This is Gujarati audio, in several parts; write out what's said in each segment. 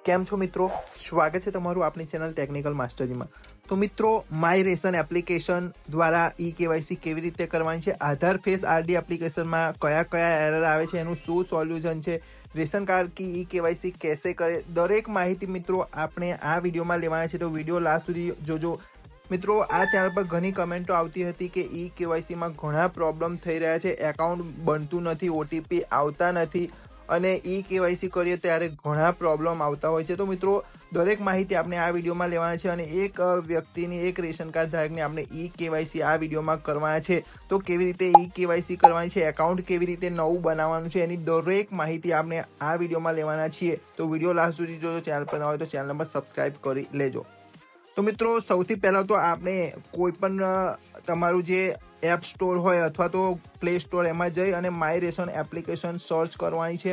કેમ છો મિત્રો? સ્વાગત છે તમારું આપણી ચેનલ ટેકનિકલ માસ્ટરજીમાં। તો મિત્રો, માય રેશન એપ્લિકેશન દ્વારા ઈ કેવાયસી કેવી રીતે કરવાની છે, આધાર ફેસ આરડી એપ્લિકેશનમાં કયા કયા એરર આવે છે, એનું શું સોલ્યુશન છે, રેશન કાર્ડ की ई केवायसी कैसे करे, દરેક માહિતી મિત્રો આપણે આ વિડીયોમાં લેવાના છે। તો વિડીયો લાસ્ટ સુધી જોજો। મિત્રો, આ ચેનલ પર ઘણી કમેન્ટો આવતી હતી કે ઈ કેવાયસીમાં ઘણા પ્રોબ્લેમ થઈ રહ્યા છે, એકાઉન્ટ બનતું નથી, ઓટીપી આવતા નથી અને ઈ કેવાયસી કરીએ ત્યારે ઘણા પ્રોબ્લેમ આવતા હોય છે। તો મિત્રો, દરેક માહિતી આપણે આ વિડીયોમાં લેવાના છે અને એક વ્યક્તિની એક રેશન કાર્ડ ધારકને આપણે ઈ કેવાયસી આ વિડીયોમાં કરવાના છે। તો કેવી રીતે ઈ કેવાયસી કરવાની છે, એકાઉન્ટ કેવી રીતે નવું બનાવવાનું છે, એની દરેક માહિતી આપણે આ વિડીયોમાં લેવાના છીએ। તો વિડીયો લાસ્ટ સુધી જોજો। ચેનલ પર ન હોય તો ચેનલ પર સબસ્ક્રાઇબ કરી લેજો। તો મિત્રો, સૌથી પહેલાં તો આપણે કોઈ પણ તમારું જે એપ સ્ટોર હોય અથવા તો પ્લે સ્ટોર એમાં જઈ અને માય રેશન એપ્લિકેશન સર્ચ કરવાની છે।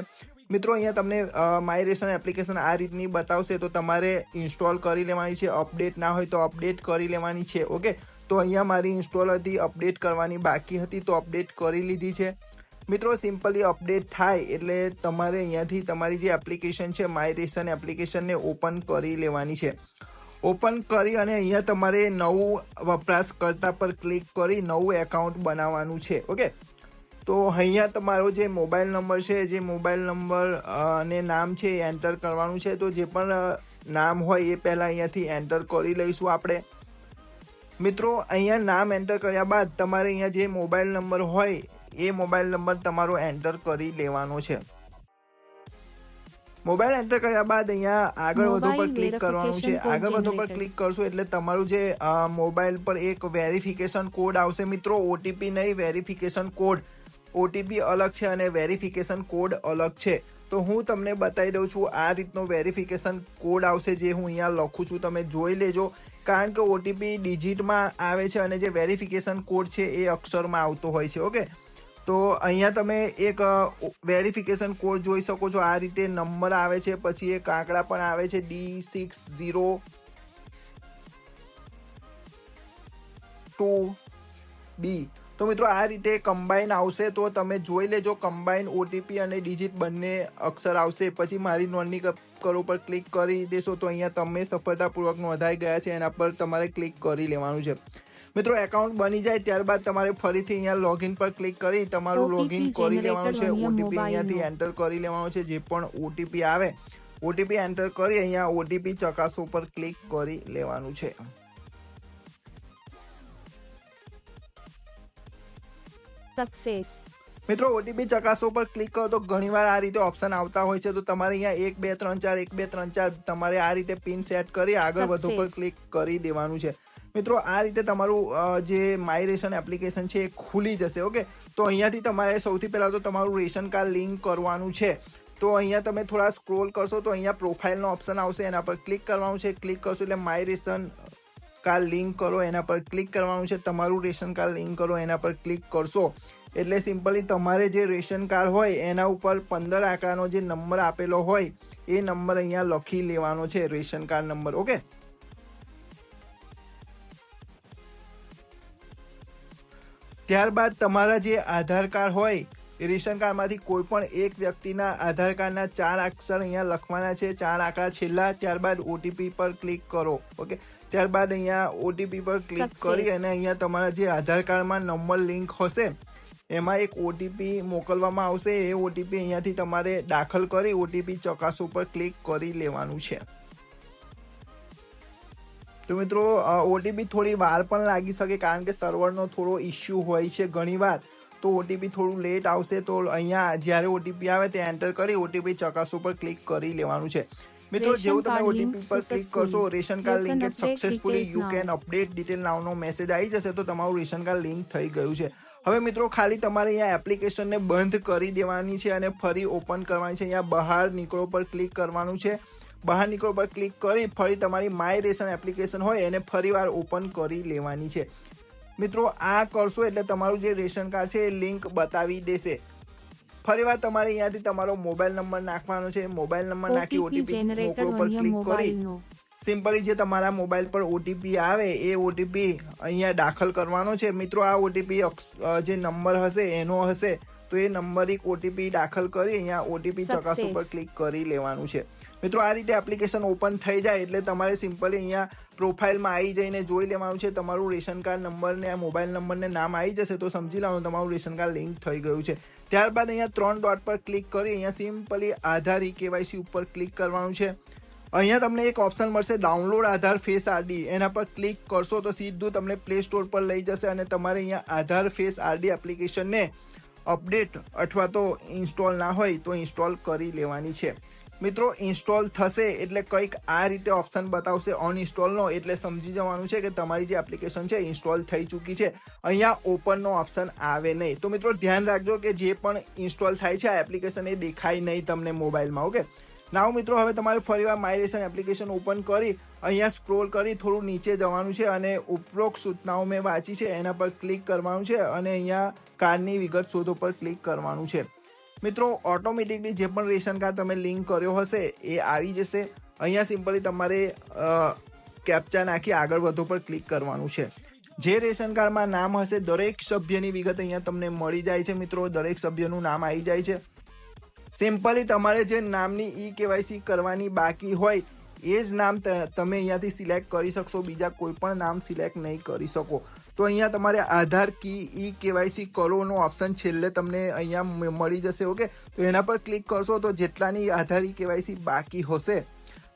મિત્રો, અહીંયા તમને માય રેશન એપ્લિકેશન આ રીતની બતાવશે તો તમારે ઇન્સ્ટોલ કરી લેવાની છે। અપડેટ ના હોય તો અપડેટ કરી લેવાની છે। ઓકે, તો અહીંયા મારી ઇન્સ્ટોલ હતી, અપડેટ કરવાની બાકી હતી તો અપડેટ કરી લીધી છે। મિત્રો, સિમ્પલી અપડેટ થાય એટલે તમારે અહીંયાથી તમારી જે એપ્લિકેશન છે માય રેશન એપ્લિકેશનને ઓપન કરી લેવાની છે। ઓપન કરી અને અહીંયા તમારે નવું વપરાશકર્તા પર ક્લિક કરી નવું એકાઉન્ટ બનાવવાનું છે। ઓકે, તો અહીંયા તમારો જે મોબાઈલ નંબર છે, જે મોબાઈલ નંબર અને નામ છે એ એન્ટર કરવાનું છે। તો જે પણ નામ હોય એ પહેલાં અહીંયાથી એન્ટર કરી લઈશું આપણે। મિત્રો, અહીંયા નામ એન્ટર કર્યા બાદ તમારે અહીંયા જે મોબાઈલ નંબર હોય એ મોબાઈલ નંબર તમારો એન્ટર કરી લેવાનો છે। મોબાઈલ એન્ટર કર્યા બાદ અહીંયા આગળ વધો પર ક્લિક કરવાનું છે। આગળ વધો પર ક્લિક કરશો એટલે તમારું જે મોબાઈલ પર એક વેરિફિકેશન કોડ આવશે। મિત્રો, ઓટીપી નહીં, વેરિફિકેશન કોડ। ઓટીપી અલગ છે અને વેરિફિકેશન કોડ અલગ છે। તો હું તમને બતાવી દઉં છું। આ રીતનો વેરિફિકેશન કોડ આવશે જે હું અહીંયા લખું છું, તમે જોઈ લેજો। કારણ કે ઓટીપી ડિજિટમાં આવે છે અને જે વેરિફિકેશન કોડ છે એ અક્ષરમાં આવતો હોય છે। ઓકે, તો અહીંયા તમે એક વેરિફિકેશન કોડ જોઈ શકો છો। આ રીતે નંબર આવે છે, પછી એક આંકડા પણ આવે છે D6022B। તો મિત્રો, આ રીતે કમ્બાઈન આવશે તો તમે જોઈ લેજો। કમ્બાઈન ઓટીપી અને ડિજિટ બંને અક્ષર આવશે। પછી મારી નોંધણી કરો પર ક્લિક કરી દેશો તો અહીંયા તમે સફળતાપૂર્વક નોંધાઈ ગયા છે એના પર તમારે ક્લિક કરી લેવાનું છે। મિત્રો, એકાઉન્ટ બની જાય ત્યારબાદ તમારે ફરીથી અહીંયા લોગિન પર ક્લિક કરી તમારું લોગિન કરી લેવાનું છે। ઓટીપી અહીંયાથી એન્ટર કરી લેવાનો છે। જે પણ ઓટીપી આવે ઓટીપી એન્ટર કરી અહીંયા ઓટીપી ચકાસો પર ક્લિક કરી લેવાનું છે। સક્સેસ। મિત્રો, ઓટીપી ચકાસો પર ક્લિક કરો તો ઘણીવાર આ રીતે ઓપ્શન આવતા હોય છે। તો તમારે અહીંયા 1 2 3 4 1 2 3 4 તમારે આ રીતે પિન સેટ કરી આગળ વધો પર ક્લિક કરી દેવાનું છે। મિત્રો, આ રીતે તમારું જે માય રેશન એપ્લિકેશન છે એ ખુલી જશે। ઓકે, તો અહીંયાથી તમારે સૌથી પહેલાં તો તમારું રેશન કાર્ડ લિંક કરવાનું છે। તો અહીંયા તમે થોડા સ્ક્રોલ કરશો તો અહીંયા પ્રોફાઇલનો ઓપ્શન આવશે, એના પર ક્લિક કરવાનું છે। ક્લિક કરશો એટલે માય રેશન કાર્ડ લિંક કરો એના પર ક્લિક કરવાનું છે। તમારું રેશન કાર્ડ લિંક કરો એના પર ક્લિક કરશો એટલે સિમ્પલી તમારે જે રેશન કાર્ડ હોય એના ઉપર 15 આંકડાનો જે નંબર આપેલો હોય એ નંબર અહીંયા લખી લેવાનો છે, રેશન કાર્ડ નંબર। ઓકે, ત્યારબાદ તમારા જે આધાર કાર્ડ હોય રેશન કાર્ડમાંથી કોઈ પણ એક વ્યક્તિના આધાર કાર્ડના 4 અક્ષર અહીંયા લખવાના છે, 4 આંકડા છેલ્લા। ત્યારબાદ ઓટીપી પર ક્લિક કરો। ઓકે, ત્યારબાદ અહીંયા ઓટીપી પર ક્લિક કરી અને અહીંયા તમારા જે આધાર કાર્ડમાં નંબર લિંક હશે એમાં એક ઓટીપી મોકલવામાં આવશે। એ ઓટીપી અહીંયાથી તમારે દાખલ કરી ઓટીપી ચકાસો પર ક્લિક કરી લેવાનું છે। તો મિત્રો, ઓટીપી થોડી વાર પણ લાગી શકે કારણ કે સર્વરનો થોડો ઇશ્યુ હોય છે ઘણીવાર, તો ઓટીપી થોડું લેટ આવશે। તો અહીંયા જ્યારે ઓટીપી આવે તે એન્ટર કરી ઓટીપી ચકાસો પર ક્લિક કરી લેવાનું છે। મિત્રો, જેવું તમે ઓટીપી પર ક્લિક કરશો ration card link successfully you can update detail નાવનો મેસેજ આવી જશે તો તમારું રેશન કાર્ડ લિંક થઈ ગયું છે। હવે મિત્રો, ખાલી તમારે અહીંયા એપ્લિકેશનને બંધ કરી દેવાની છે અને ફરી ઓપન કરવાની છે। અહીંયા બહાર નીકળો પર ક્લિક કરવાનું છે। બહાર નીકળો પર ક્લિક કરી ફરી તમારી માય રેશન એપ્લિકેશન હોય એને ફરીવાર ઓપન કરી લેવાની છે। મિત્રો, આ કરશો એટલે તમારું જે રેશન કાર્ડ છે એ લિંક બતાવી દેશે। ફરીવાર તમારે અહીંયાથી તમારો મોબાઈલ નંબર નાખવાનો છે। મોબાઈલ નંબર નાખી ઓટીપી મોકલો પર ક્લિક કરી સિમ્પલી જે તમારા મોબાઈલ પર ઓટીપી આવે એ ઓટીપી અહીંયા દાખલ કરવાનો છે। મિત્રો, આ ઓટીપી જે નંબર હશે એનો હશે। તો એ નંબરિક ઓટીપી દાખલ કરી અહીંયા ઓટીપી ચકાસો પર ક્લિક કરી લેવાનું છે. મિત્રો આ રીતે એપ્લિકેશન ઓપન થઈ જાય એટલે તમારે સિમ્પલી અહીંયા પ્રોફાઇલમાં આવી જઈને જોઈ લેવાનું છે. તમારું રેશન કાર્ડ નંબર ને મોબાઈલ નંબર ને નામ આવી જશે તો સમજી લેવાનું તમારું રેશન કાર્ડ લિંક થઈ ગયું છે. ત્યારબાદ અહીંયા 3 ડોટ પર ક્લિક કરી અહીંયા સિમ્પલી આધાર ઈ-કેવાયસી ઉપર ક્લિક કરવાનું છે. અહીંયા તમને એક ઓપ્શન મળશે ડાઉનલોડ આધાર ફેસ આરડી, એના પર ક્લિક કરશો તો સીધું તમને પ્લે સ્ટોર પર લઈ જશે અને તમારે અહીંયા આધાર ફેસ આરડી એપ્લિકેશનને અપડેટ અથવા તો ઇન્સ્ટોલ ના હોય તો ઇન્સ્ટોલ કરી લેવાની છે. મિત્રો ઇન્સ્ટોલ થશે એટલે કંઈક આ રીતે ઓપ્શન બતાવશે અનઇન્સ્ટોલનો, એટલે સમજી જવાનું છે કે તમારી જે એપ્લિકેશન છે ઇન્સ્ટોલ થઈ ચૂકી છે. અહીંયા ઓપનનો ઓપ્શન આવે નહીં. તો મિત્રો ધ્યાન રાખજો કે જે પણ ઇન્સ્ટોલ થાય છે આ એપ્લિકેશન એ દેખાય નહીં તમને મોબાઈલમાં. ઓકે, નાવ મિત્રો હવે તમારે ફરીવાર માય રેશન એપ્લિકેશન ઓપન કરી અહીંયા સ્ક્રોલ કરી થોડું નીચે જવાનું છે અને ઉપરોક્ત સૂચનાઓ મેં વાંચી છે એના પર ક્લિક કરવાનું છે અને અહીંયા કાર્ડની વિગત શોધો પર ક્લિક કરવાનું છે. મિત્રો ઓટોમેટિકલી જે પણ રેશન કાર્ડ તમે લિંક કર્યો હશે એ આવી જશે. અહીંયા સિમ્પલી તમારે કેપ્ચા નાખી આગળ વધો પર ક્લિક કરવાનું છે. જે રેશન કાર્ડમાં નામ હશે દરેક સભ્યની વિગત અહીંયા તમને મળી જાય છે. મિત્રો દરેક સભ્યનું નામ આવી જાય છે. સિમ્પલી તમારે જે નામની ઈ-કેવાયસી કરવાની બાકી હોય એ જ નામ તમે અહીંયાથી સિલેક્ટ કરી શકશો, બીજા કોઈ પણ નામ સિલેક્ટ નહીં કરી શકો. તો અહીંયા તમારે આધાર કી ઈ-કેવાયસી કરોનો ઓપ્શન છેલ્લે તમને અહીંયા મળી જશે. ઓકે, તો એના પર ક્લિક કરશો તો જેટલાની આધાર ઈ-કેવાયસી બાકી હશે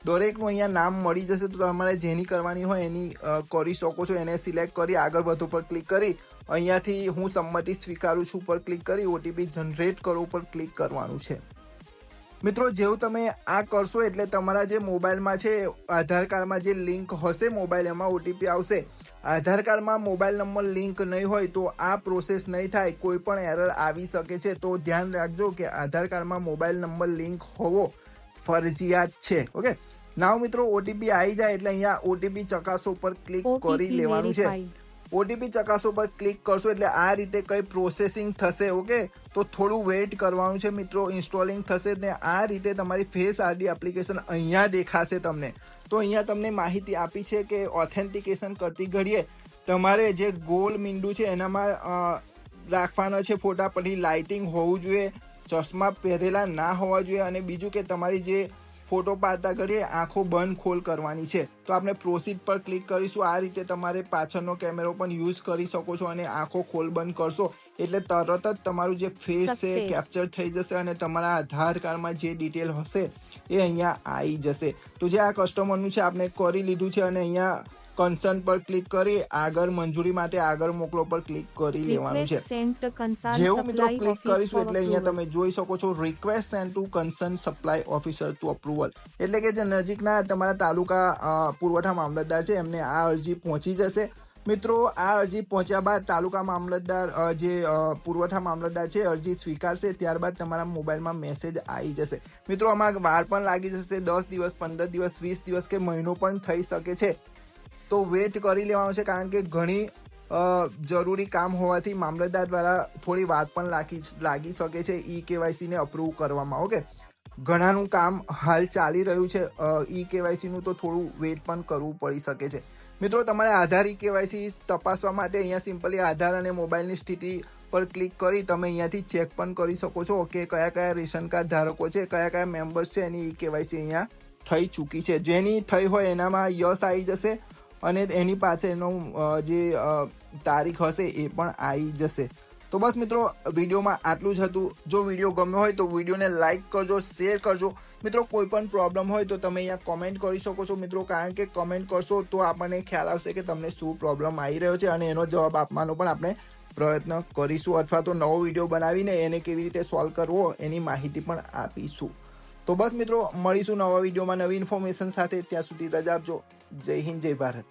દરેકનું અહીંયા નામ મળી જશે. તો તમારે જેની કરવાની હોય એની કરી શકો છો. એને સિલેક્ટ કરી આગળ વધો પર ક્લિક કરી અહીંયાથી હું સંમતિ સ્વીકારું છું પર ક્લિક કરી ઓટીપી જનરેટ કરો પર ક્લિક કરવાનું છે. મિત્રો જેવું તમે આ કરશો એટલે તમારા જે મોબાઈલમાં છે આધાર કાર્ડમાં જે લિંક હશે મોબાઈલ એમાં ઓટીપી આવશે. આધાર કાર્ડમાં મોબાઈલ નંબર લિંક નહીં હોય તો આ પ્રોસેસ નહીં થાય, કોઈ પણ એરર આવી શકે છે. તો ધ્યાન રાખજો કે આધાર કાર્ડમાં મોબાઈલ નંબર લિંક હોવો ફરજિયાત છે. ઓકે, નાવ મિત્રો ઓટીપી આવી જાય એટલે અહીંયા ઓટીપી ચકાસો પર ક્લિક કરી લેવાનું છે. ઓટીપી ચકાસો પર ક્લિક કરશો એટલે આ રીતે કઈ પ્રોસેસિંગ થશે. ઓકે, તો થોડું વેઇટ કરવાનું છે મિત્રો. ઇન્સ્ટોલિંગ થશે ને આ રીતે તમારી ફેસ આરડી એપ્લિકેશન અહીંયા દેખાશે તમને. તો અહીંયા તમને માહિતી આપી છે કે ઓથેન્ટિકેશન કરતી ઘડીએ તમારે જે ગોલ મીંડું છે એનામાં રાખવાના છે ફોટા, પછી લાઇટિંગ હોવું જોઈએ, ચશ્મા પહેરેલા ના હોવા જોઈએ અને બીજું કે તમારી જે ફોટો પાડતા ઘડીએ આંખો બંધ ખોલ કરવાની છે. તો આપણે પ્રોસીડ પર ક્લિક કરીશું. આ રીતે તમારે પાછળનો કેમેરો પણ યુઝ કરી શકો છો અને આંખો ખોલ બંધ કરશો એટલે તરત જ તમારું જે ફેસ છે કેપ્ચર થઈ જશે અને તમારા આધાર કાર્ડમાં જે ડિટેલ હશે એ અહીંયા આવી જશે. તો જે આ કસ્ટમરનું છે આપણે કરી લીધું છે અને અહીંયા કન્સર્ન પર ક્લિક કરી આગળ મંજૂરી માટે આગળ મોકલો પર ક્લિક કરી લેવાનું છે. જેવું મિત્રો ક્લિક કરીશું એટલે અહીંયા તમે જોઈ શકો છો request send to concern supply officer to approval, એટલે કે જે નજીકના તમારા તાલુકા પુરવઠા મામલતદાર છે એમને આ અરજી પહોંચી જશે. મિત્રો આ અરજી પહોંચ્યા બાદ તાલુકા મામલતદાર જે પુરવઠા મામલતદાર છે અરજી સ્વીકારશે. ત્યારબાદ તમારા મોબાઈલમાં મેસેજ આવી જશે. મિત્રો આમાં વાર પણ લાગી જશે, 10 દિવસ 15 દિવસ 20 દિવસ કે મહિનો પણ થઈ શકે છે. તો વેટ કરી લેવાનું છે કારણ કે ઘણી જરૂરી કામ હોવાથી મામલતદાર દ્વારા થોડી વાર પણ લાગી શકે છે ઈ-કેવાયસી ને અપ્રૂવ કરવામાં. ઓકે, ઘણાનું કામ હાલ ચાલી રહ્યું છે ઈ-કેવાયસી નું, તો થોડું વેટ પણ કરવું પડી શકે છે. મિત્રો તમારે આધાર ઈ-કેવાયસી તપાસવા માટે અહીંયા સિમ્પલી આધાર અને મોબાઈલની સ્થિતિ પર ક્લિક કરી તમે અહીંયાથી ચેક પણ કરી શકો છો કે કયા કયા રેશન કાર્ડ ધારકો છે, કયા કયા મેમ્બર્સ છે એની ઈ-કેવાયસી અહીંયા થઈ ચૂકી છે. જેની થઈ હોય એનામાં યસ આવી જશે અને એની પાછળનો જે તારીખ હશે એ પણ આવી જશે. તો બસ મિત્રો વિડીયોમાં આટલું જ હતું. જો વિડીયો ગમ્યો હોય તો વિડીયોને લાઇક કરજો, શેર કરજો. મિત્રો કોઈ પણ પ્રોબ્લેમ હોય તો તમે અહીંયા કોમેન્ટ કરી શકો છો મિત્રો, કારણ કે કમેન્ટ કરશો તો આપણને ખ્યાલ આવશે કે તમને શું પ્રોબ્લેમ આવી રહ્યો છે અને એનો જવાબ આપવાનો પણ આપણે પ્રયત્ન કરીશું અથવા તો નવો વિડીયો બનાવીને એને કેવી રીતે સોલ્વ કરવો એની માહિતી પણ આપીશું. તો બસ મિત્રો મળીશું નવા વિડીયોમાં નવી ઇન્ફોર્મેશન સાથે. ત્યાં સુધી રજા આપજો. જય હિન્દ, જય ભારત.